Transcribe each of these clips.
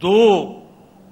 2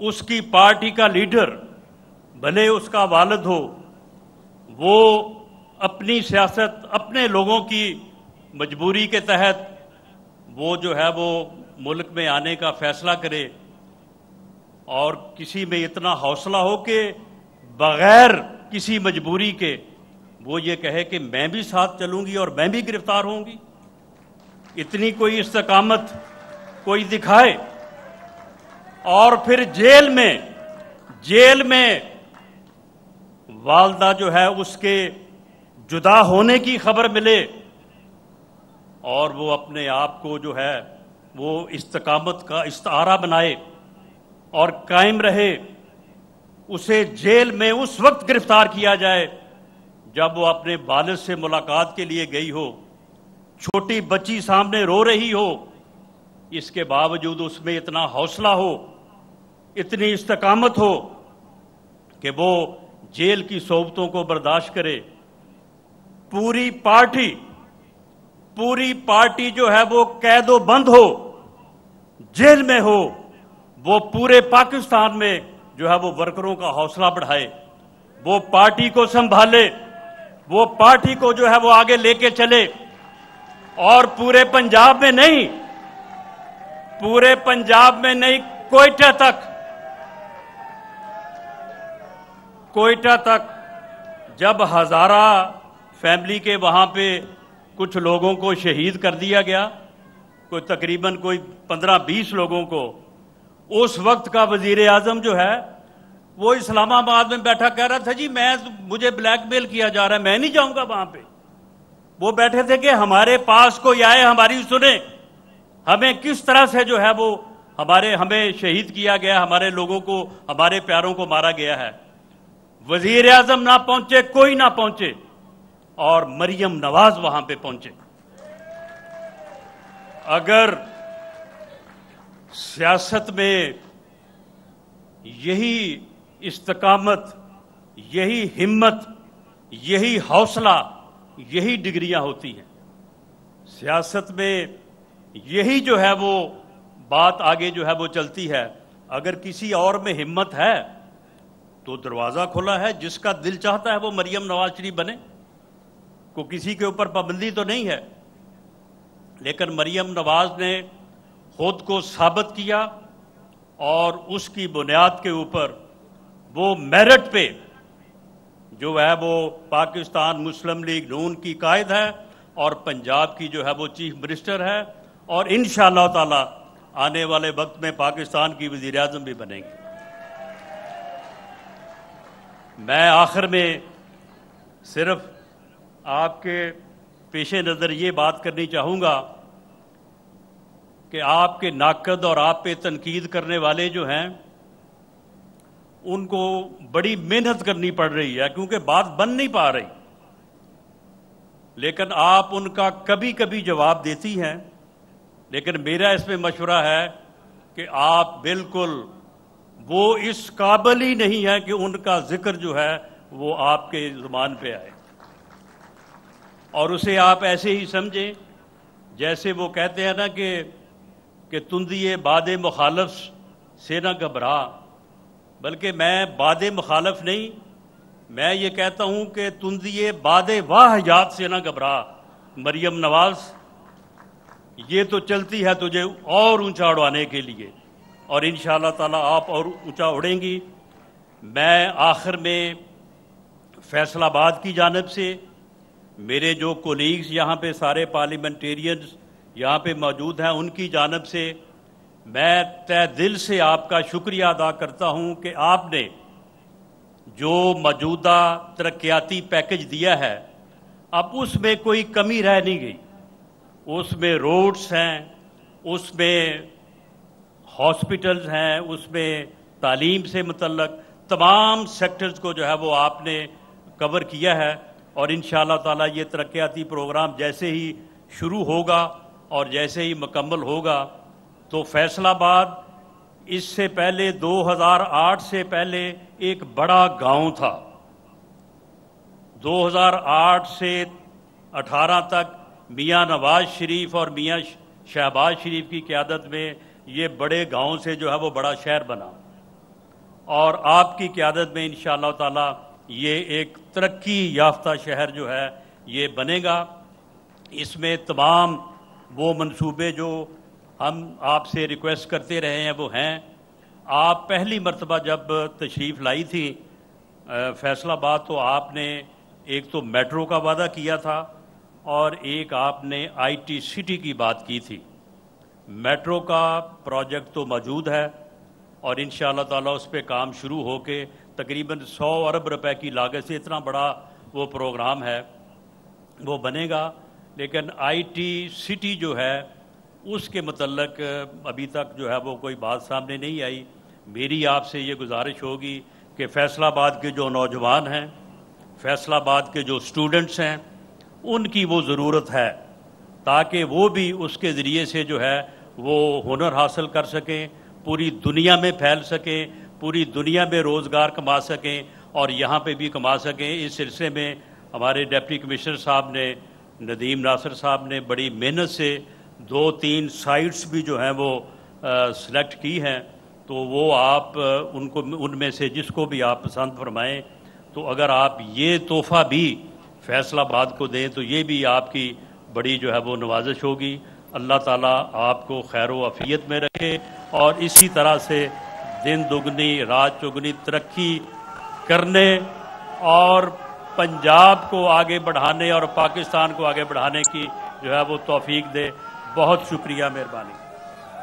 اس کی پارٹی کا لیڈر بھلے اس کا والد ہو، وہ اپنی سیاست اپنے لوگوں کی مجبوری کے تحت وہ جو ہے وہ ملک میں آنے کا فیصلہ کرے، اور کسی میں اتنا حوصلہ ہو کہ بغیر کسی مجبوری کے وہ یہ کہے کہ میں بھی ساتھ چلوں گی اور میں بھی گرفتار ہوں گی، اتنی کوئی استقامت کوئی دکھائے۔ اور پھر جیل میں والدہ جو ہے اس کے جدا ہونے کی خبر ملے اور وہ اپنے آپ کو جو ہے وہ استقامت کا استعارہ بنائے اور قائم رہے، اسے جیل میں اس وقت گرفتار کیا جائے جب وہ اپنے والد سے ملاقات کے لیے گئی ہو، چھوٹی بچی سامنے رو رہی ہو، اس کے باوجود اس میں اتنا حوصلہ ہو، اتنی استقامت ہو کہ وہ جیل کی صعوبتوں کو برداشت کرے۔ پوری پارٹی جو ہے وہ قید و بند ہو، جیل میں ہو، وہ پورے پاکستان میں جو ہے وہ ورکروں کا حوصلہ بڑھائے، وہ پارٹی کو سنبھالے، وہ پارٹی کو جو ہے وہ آگے لے کے چلے، اور پورے پنجاب میں نہیں، کوئٹہ تک جب ہزارہ فیملی کے وہاں پہ کچھ لوگوں کو شہید کر دیا گیا، تقریباً 15-20 لوگوں کو، اس وقت کا وزیر اعظم جو ہے وہ اسلام آباد میں بیٹھا کہہ رہا تھا جی مجھے بلیک میل کیا جا رہا ہے، میں نہیں جاؤں گا وہاں پہ۔ وہ بیٹھے تھے کہ ہمارے پاس کوئی آئے ہماری سنے، ہمیں کس طرح سے جو ہے وہ ہمیں شہید کیا گیا، ہمارے لوگوں کو، ہمارے پیاروں کو مارا گیا ہے۔ وزیر اعظم نہ پہنچے، کوئی نہ پہنچے، اور مریم نواز وہاں پہ پہنچے۔ اگر سیاست میں یہی استقامت، یہی ہمت، یہی حوصلہ، یہی ڈگریاں ہوتی ہیں، سیاست میں یہی جو ہے وہ بات آگے جو ہے وہ چلتی ہے۔ اگر کسی اور میں ہمت ہے تو دروازہ کھلا ہے، جس کا دل چاہتا ہے وہ مریم نواز شریف بنے، کسی کے اوپر پابندی تو نہیں ہے۔ لیکن مریم نواز نے خود کو ثابت کیا، اور اس کی بنیاد کے اوپر وہ میرٹ پہ جو ہے وہ پاکستان مسلم لیگ نون کی قائد ہے، اور پنجاب کی جو ہے وہ چیف منسٹر ہے، اور انشاءاللہ تعالی آنے والے وقت میں پاکستان کی وزیر اعظم بھی بنیں گے۔ میں آخر میں صرف آپ کے پیش نظر یہ بات کرنی چاہوں گا کہ آپ کے ناقد اور آپ پہ تنقید کرنے والے جو ہیں ان کو بڑی محنت کرنی پڑ رہی ہے، کیونکہ بات بن نہیں پا رہی، لیکن آپ ان کا کبھی کبھی جواب دیتی ہیں۔ لیکن میرا اس میں مشورہ ہے کہ آپ بالکل وہ اس قابل ہی نہیں ہے کہ ان کا ذکر جو ہے وہ آپ کے زبان پہ آئے، اور اسے آپ ایسے ہی سمجھیں جیسے وہ کہتے ہیں نا کہ تندیے باد مخالف سے نہ گھبرا، بلکہ میں باد مخالف نہیں، میں یہ کہتا ہوں کہ تندیے باد واہ یاد سے نہ گھبرا۔ مریم نواز، یہ تو چلتی ہے تجھے اور اونچا اڑانے کے لیے، اور انشاءاللہ تعالی آپ اور اونچا اڑیں گی۔ میں آخر میں فیصل آباد کی جانب سے، میرے جو کولیگز یہاں پہ سارے پارلیمنٹیرینز یہاں پہ موجود ہیں، ان کی جانب سے میں تہ دل سے آپ کا شکریہ ادا کرتا ہوں کہ آپ نے جو موجودہ ترقیاتی پیکج دیا ہے، اب اس میں کوئی کمی رہ نہیں گئی، اس میں روڈز ہیں، اس میں ہاسپٹلز ہیں، اس میں تعلیم سے متعلق تمام سیکٹرز کو جو ہے وہ آپ نے کور کیا ہے، اور انشاءاللہ تعالی یہ ترقیاتی پروگرام جیسے ہی شروع ہوگا اور جیسے ہی مکمل ہوگا تو فیصل آباد اس سے پہلے 2008 سے پہلے ایک بڑا گاؤں تھا۔ 2008 سے 18 تک میاں نواز شریف اور میاں شہباز شریف کی قیادت میں یہ بڑے گاؤں سے جو ہے وہ بڑا شہر بنا، اور آپ کی قیادت میں انشاءاللہ تعالی یہ ایک ترقی یافتہ شہر جو ہے یہ بنے گا۔ اس میں تمام وہ منصوبے جو ہم آپ سے ریکویسٹ کرتے رہے ہیں وہ ہیں۔ آپ پہلی مرتبہ جب تشریف لائی تھی فیصل آباد تو آپ نے ایک تو میٹرو کا وعدہ کیا تھا اور ایک آپ نے آئی ٹی سٹی کی بات کی تھی۔ میٹرو کا پروجیکٹ تو موجود ہے اور انشاءاللہ تعالی اس پہ کام شروع ہو کے تقریباً 100 ارب روپے کی لاگت سے اتنا بڑا وہ پروگرام ہے وہ بنے گا، لیکن آئی ٹی سٹی جو ہے اس کے متعلق ابھی تک جو ہے وہ کوئی بات سامنے نہیں آئی۔ میری آپ سے یہ گزارش ہوگی کہ فیصل آباد کے جو نوجوان ہیں، فیصل آباد کے جو سٹوڈنٹس ہیں، ان کی وہ ضرورت ہے تاکہ وہ بھی اس کے ذریعے سے جو ہے وہ ہنر حاصل کر سکیں، پوری دنیا میں پھیل سکیں، پوری دنیا میں روزگار کما سکیں اور یہاں پہ بھی کما سکیں۔ اس سلسلے میں ہمارے ڈپٹی کمشنر صاحب نے، ندیم ناصر صاحب نے بڑی محنت سے 2-3 سائٹس بھی جو ہیں وہ سلیکٹ کی ہیں، تو وہ آپ ان میں سے جس کو بھی آپ پسند فرمائیں، تو اگر آپ یہ تحفہ بھی فیصل آباد کو دیں تو یہ بھی آپ کی بڑی جو ہے وہ نوازش ہوگی۔ اللہ تعالیٰ آپ کو خیر و عافیت میں رکھے اور اسی طرح سے دن دگنی رات چگنی ترقی کرنے اور پنجاب کو آگے بڑھانے اور پاکستان کو آگے بڑھانے کی جو ہے وہ توفیق دے۔ بہت شکریہ، مہربانی۔